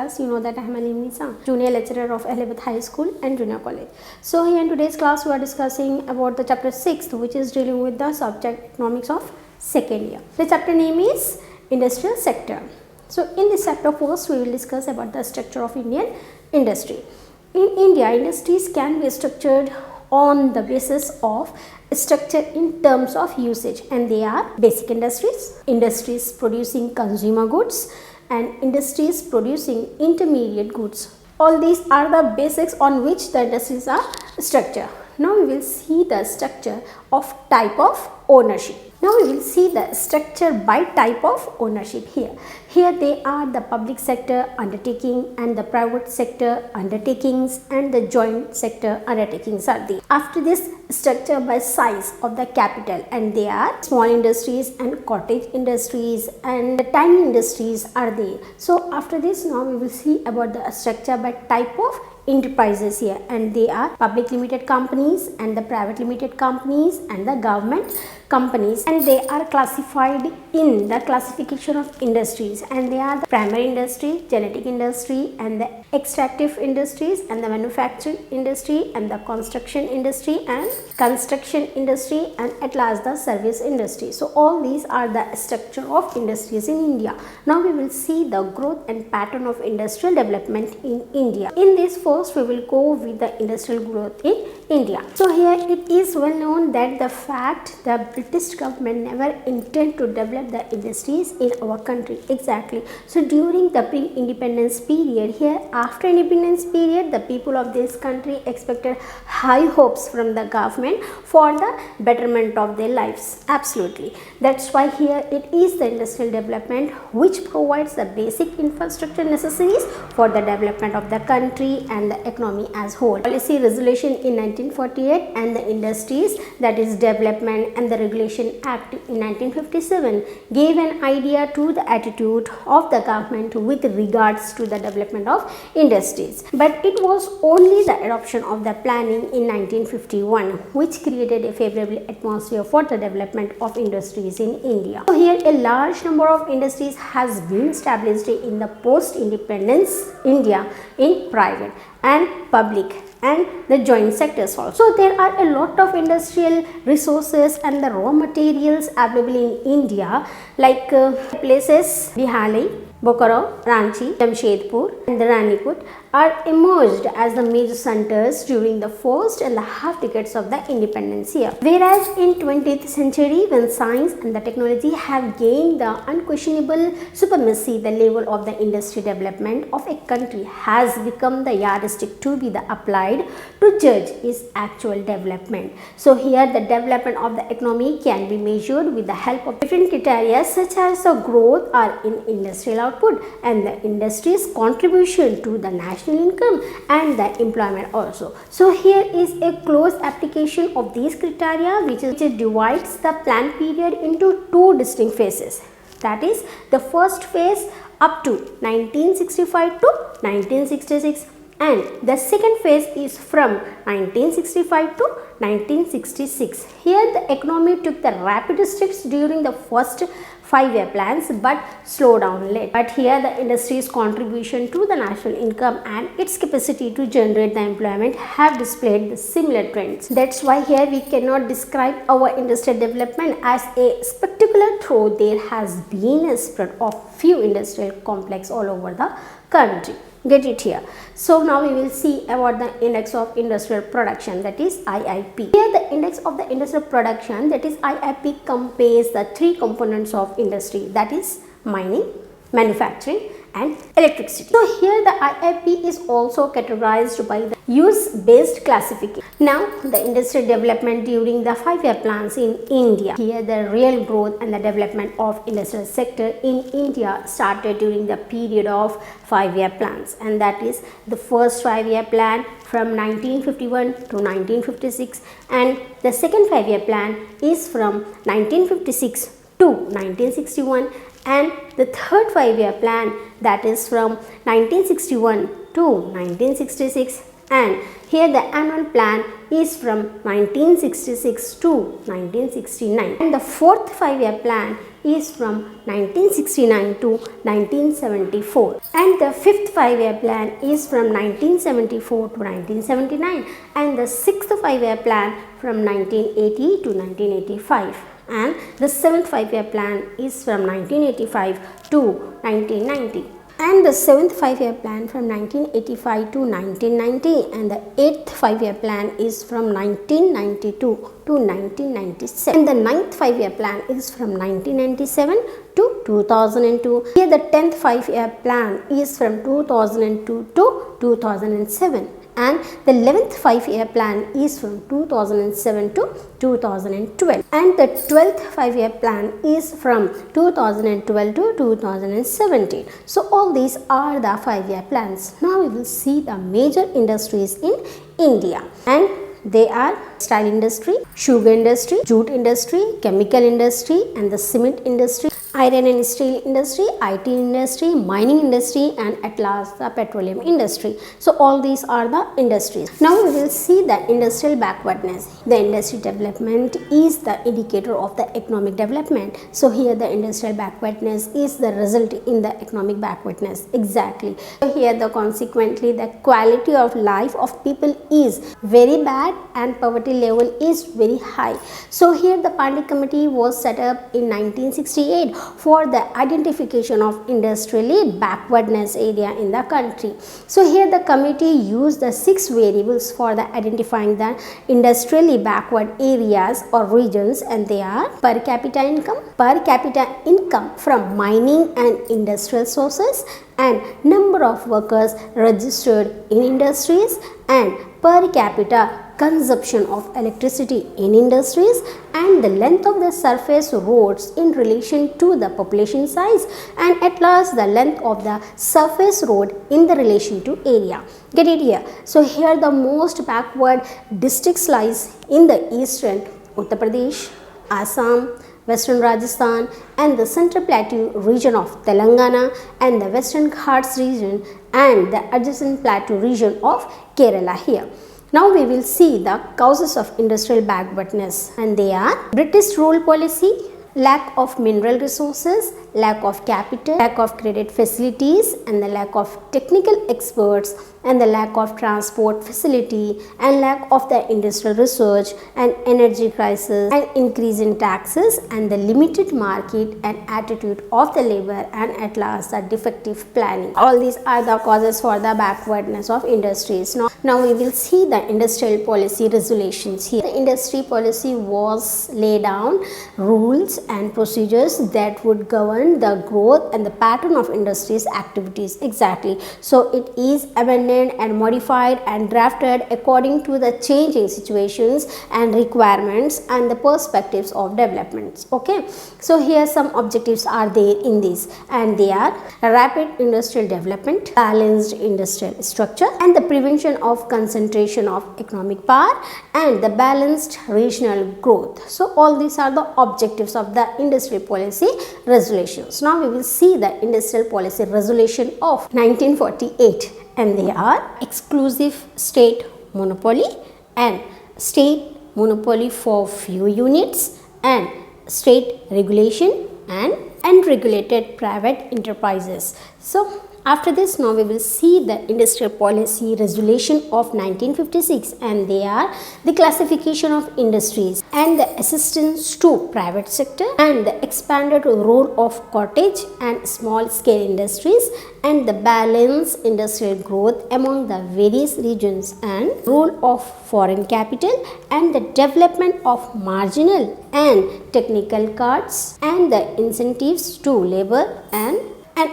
class. You know that I am Nisa, junior lecturer of Elizabeth High School and Junior College. So here in today's class we are discussing about the chapter 6th, which is dealing with the subject economics of second year. The chapter name is industrial sector. So in this chapter first we will discuss about the structure of Indian industry. In India, industries can be structured on the basis of structure in terms of usage, and they are basic industries, industries producing consumer goods, and industries producing intermediate goods. All these are the basics on which the industries are structured. Now we will see the structure of type of ownership. Now we will see the structure by type of ownership here. Here they are the public sector undertaking and the private sector undertakings and the joint sector undertakings are there. After this, structure by size of the capital, and they are small industries and cottage industries and the tiny industries are there. So after this, now we will see about the structure by type of enterprises here, and they are public limited companies and the private limited companies and the government companies, and they are classified in the classification of industries, and they are the primary industry, genetic industry and the extractive industries and the manufacturing industry and the construction industry and at last the service industry. So all these are the structure of industries in India. Now we will see the growth and pattern of industrial development in India. In this first we will go with the industrial growth in India. So here it is well known that the fact the British government never intend to develop the industries in our country. Exactly. So during the pre-independence period, here after independence period, the people of this country expected high hopes from the government for the betterment of their lives. Absolutely. That's why here it is the industrial development which provides the basic infrastructure necessaries for the development of the country and the economy as whole. Policy resolution in 1948 and the Industries, that is Development and the Regulation Act in 1957 gave an idea to the attitude of the government with regards to the development of industries. But it was only the adoption of the planning in 1951 which created a favorable atmosphere for the development of industries in India. So here a large number of industries has been established in the post-independence India in private and public and the joint sectors also. So there are a lot of industrial resources and the raw materials available in India, like places Bihali, Bokaro, Ranchi, Jamshedpur and the Ranikut are emerged as the major centers during the first and the half decades of the independence here. Whereas in 20th century, when science and the technology have gained the unquestionable supremacy, the level of the industry development of a country has become the yardstick to be applied to judge its actual development. So here the development of the economy can be measured with the help of different criteria such as the growth or in industrial output and the industry's contribution to the national income and the employment also. So here is a close application of these criteria which divides the plan period into two distinct phases. That is the first phase up to 1965 to 1966, and the second phase is from 1965 to 1966. Here the economy took the rapid steps during the first 5-year plans but slow down late. But here the industry's contribution to the national income and its capacity to generate the employment have displayed the similar trends. That's why here we cannot describe our industrial development as a spectacular, though there has been a spread of few industrial complex all over the country. Get it here. So now we will see about the index of industrial production, that is IIP. Here the index of the industrial production, that is IIP, compares the three components of industry, that is mining, manufacturing and electricity. So here the IIP is also categorized by the use-based classification. Now the industrial development during the 5-year plans in India. Here the real growth and the development of industrial sector in India started during the period of 5-year plans, and that is the first 5-year plan from 1951 to 1956, and the second 5-year plan is from 1956 to 1961, and the third 5-year plan, that is from 1961 to 1966, and here the annual plan is from 1966 to 1969, and the fourth 5-year plan is from 1969 to 1974, and the fifth 5-year plan is from 1974 to 1979, and the sixth 5-year plan from 1980 to 1985, and the seventh 5-year plan is from 1985 to 1990, and the seventh 5-year plan from 1985 to 1990, and the eighth 5-year plan is from 1992 to 1997, and the ninth 5-year plan is from 1997 to 2002. Here the 10th 5-year plan is from 2002 to 2007, and the 11th 5-year plan is from 2007 to 2012, and the 12th 5-year plan is from 2012 to 2017. So all these are the 5-year plans. Now we will see the major industries in India, and they are steel industry, sugar industry, jute industry, chemical industry, and the cement industry, iron and steel industry, IT industry, mining industry, and at last the petroleum industry. So all these are the industries. Now we will see the industrial backwardness. The industry development is the indicator of the economic development. So here the industrial backwardness is the result in the economic backwardness. Exactly. So here the consequently the quality of life of people is very bad and poverty level is very high. So here the Pandey Committee was set up in 1968 for the identification of industrially backwardness area in the country. So here the committee used the 6 variables for the identifying the industrially backward areas or regions, and they are per capita income from mining and industrial sources, and number of workers registered in industries, and per capita consumption of electricity in industries, and the length of the surface roads in relation to the population size, and at last the length of the surface road in the relation to area. Get it here? So here the most backward districts lies in the eastern Uttar Pradesh, Assam, Western Rajasthan, and the Central Plateau region of Telangana, and the Western Ghats region, and the adjacent Plateau region of Kerala here. Now we will see the causes of industrial backwardness, and they are British rule policy, lack of mineral resources, lack of capital, lack of credit facilities, and the lack of technical experts, and the lack of transport facility, and lack of the industrial research, and energy crisis, and increase in taxes, and the limited market and attitude of the labor, and at last the defective planning. All these are the causes for the backwardness of industries. Now we will see the industrial policy resolutions here. The industry policy was laid down rules and procedures that would govern the growth and the pattern of industries activities. Exactly. So it is amended and modified and drafted according to the changing situations and requirements and the perspectives of developments. Okay. So here some objectives are there in this, and they are rapid industrial development, balanced industrial structure, and the prevention of concentration of economic power, and the balanced regional growth. So all these are the objectives of the industrial policy resolutions. Now we will see the industrial policy resolution of 1948, and they are exclusive state monopoly, and state monopoly for few units, and state regulation, and unregulated private enterprises. So after this, now we will see the industrial policy resolution of 1956, and they are the classification of industries, and the assistance to private sector, and the expanded role of cottage and small scale industries, and the balanced industrial growth among the various regions, and role of foreign capital, and the development of marginal and technical cards, and the incentives to labor, and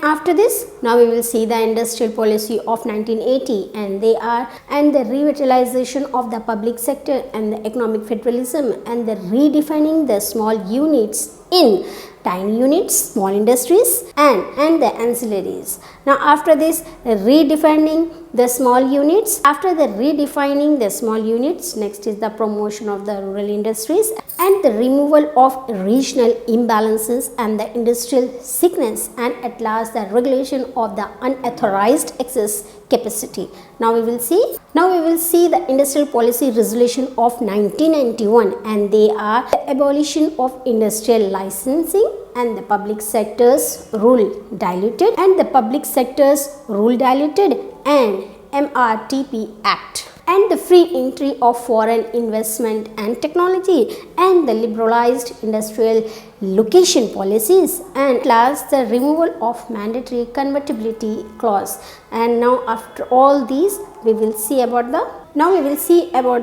after this, now we will see the industrial policy of 1980, and they are and the revitalization of the public sector, and the economic federalism, and the redefining the small units in tiny units, small industries, and the ancillaries. Now after this, redefining the small units. After the redefining the small units, next is the promotion of the rural industries, and the removal of regional imbalances and the industrial sickness, and at last the regulation of the unauthorized excess capacity. Now we will see Now we will see the Industrial Policy Resolution of 1991, and they are the abolition of industrial licensing and the public sector's rule diluted and MRTP Act, and the free entry of foreign investment and technology, and the liberalized industrial location policies, and last the removal of mandatory convertibility clause. And now after all these we will see about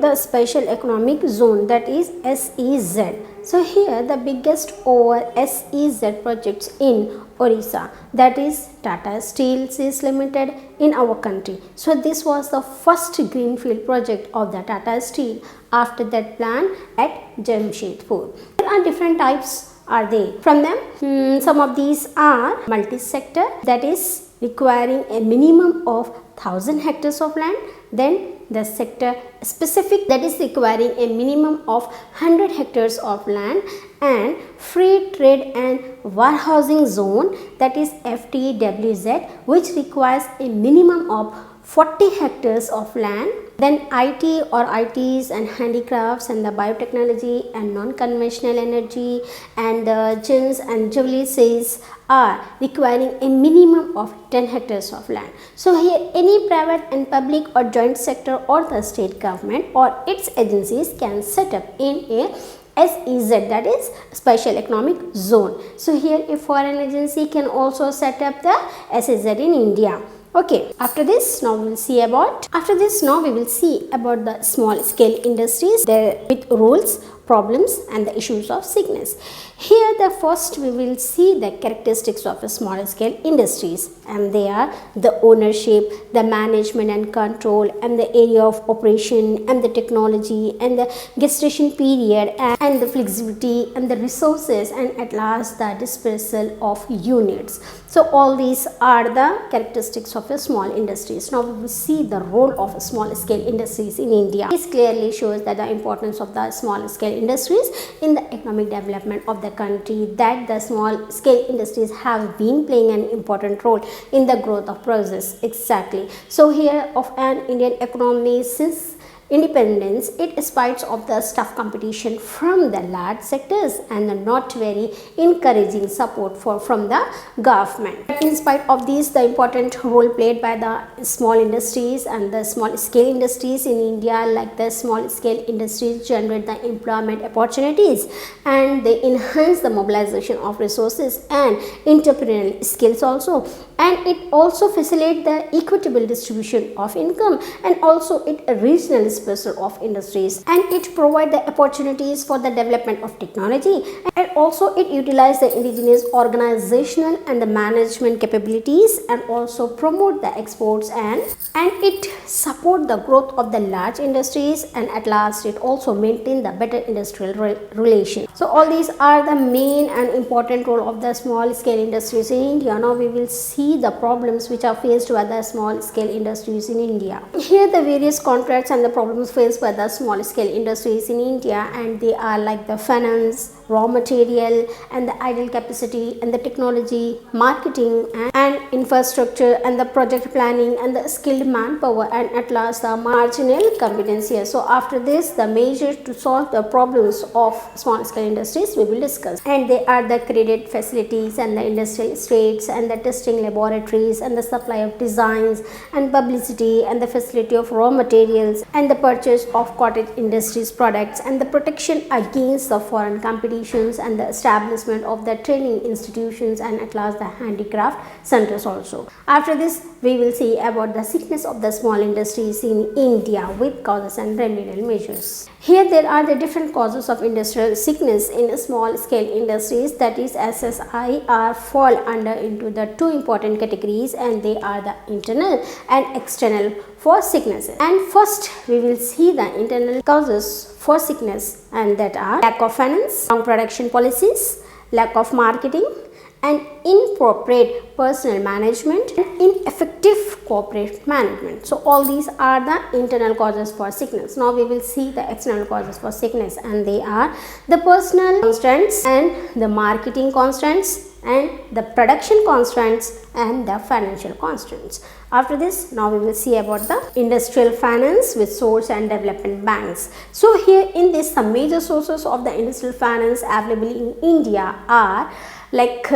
the special economic zone, that is SEZ. So here the biggest over SEZ projects in Orissa, that is Tata Steel Limited in our country. So this was the first greenfield project of the Tata Steel after that plan at Jamshedpur. There are different types are they from them. Some of these are multi-sector, that is requiring a minimum of 1000 hectares of land, then the sector specific, that is requiring a minimum of 100 hectares of land, and free trade and warehousing zone, that is FTWZ, which requires a minimum of 40 hectares of land. Then IT or ITs and handicrafts and the biotechnology and non-conventional energy and the gems and jewelries are requiring a minimum of 10 hectares of land. So here any private and public or joint sector or the state government or its agencies can set up in a SEZ, that is special economic zone. So here a foreign agency can also set up the SEZ in India. Okay, after this now we will see about the small scale industries, there with rules, problems and the issues of sickness. Here the first we will see the characteristics of a small scale industries, and they are the ownership, the management and control, and the area of operation, and the technology, and the gestation period, and the flexibility and the resources, and at last the dispersal of units. So all these are the characteristics of a small industries. Now we will see the role of a small scale industries in India. This clearly shows that the importance of the small scale industries in the economic development of the country, that the small scale industries have been playing an important role in the growth of progress. Exactly. So here of an Indian economy since independence, it spite of the tough competition from the large sectors and the not very encouraging support from the government. But in spite of these, the important role played by the small industries and the small scale industries in India, like the small scale industries generate the employment opportunities, and they enhance the mobilization of resources and entrepreneurial skills also, and it also facilitates the equitable distribution of income, and also it regional dispersal of industries, and it provide the opportunities for the development of technology, and also it utilize the indigenous organizational and the management capabilities, and also promote the exports, and it support the growth of the large industries, and at last it also maintain the better industrial relation. So all these are the main and important role of the small scale industries in India. Now we will see the problems which are faced by the small scale industries in India. Here the various contracts and the problems faced by the small scale industries in India, and they are like the finance, raw material, and the idle capacity, and the technology, marketing, and infrastructure, and the project planning, and the skilled manpower, and at last the marginal competency. So after this, the measures to solve the problems of small scale industries we will discuss, and they are the credit facilities, and the industrial estates, and the testing laboratories, and the supply of designs and publicity, and the facility of raw materials, and the purchase of cottage industries products, and the protection against the foreign competitions, and the establishment of the training institutions, and at last the handicraft centers also. After this, we will see about the sickness of the small industries in India with causes and remedial measures. Here there are the different causes of industrial sickness in small scale industries, that is SSI are fall under into the two important categories, and they are the internal and external for sicknesses. And first we will see the internal causes for sickness, and that are lack of finance, wrong production policies, lack of marketing, and inappropriate personnel management, and ineffective corporate management. So all these are the internal causes for sickness. Now we will see the external causes for sickness, and they are the personal constraints, and the marketing constraints, and the production constraints and the financial constraints. After this, now we will see about the industrial finance with source and development banks. So here in this, some major sources of the industrial finance available in India are like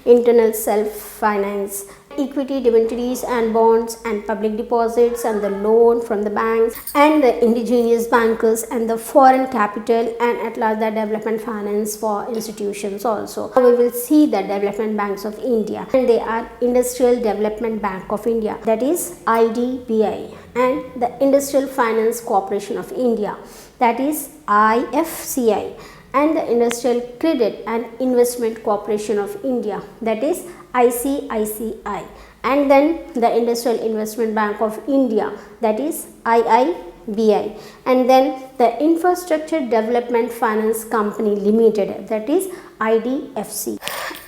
internal self-finance, equity, debentures and bonds, and public deposits, and the loan from the banks, and the indigenous bankers, and the foreign capital, and at last the development finance for institutions also. Now we will see the development banks of India, and they are Industrial Development Bank of India, that is IDBI, and the Industrial Finance Corporation of India, that is IFCI, and the Industrial Credit and Investment Corporation of India, that is ICICI, and then the Industrial Investment Bank of India, that is IIBI, and then the Infrastructure Development Finance Company Limited, that is IDFC,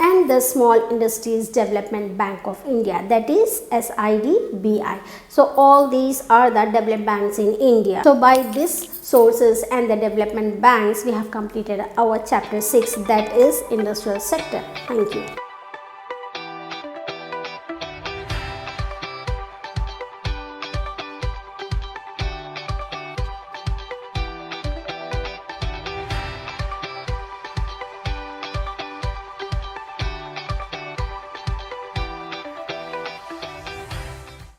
and the Small Industries Development Bank of India, that is SIDBI. So all these are the development banks in India. So by these sources and the development banks, we have completed our chapter 6, that is industrial sector. Thank you.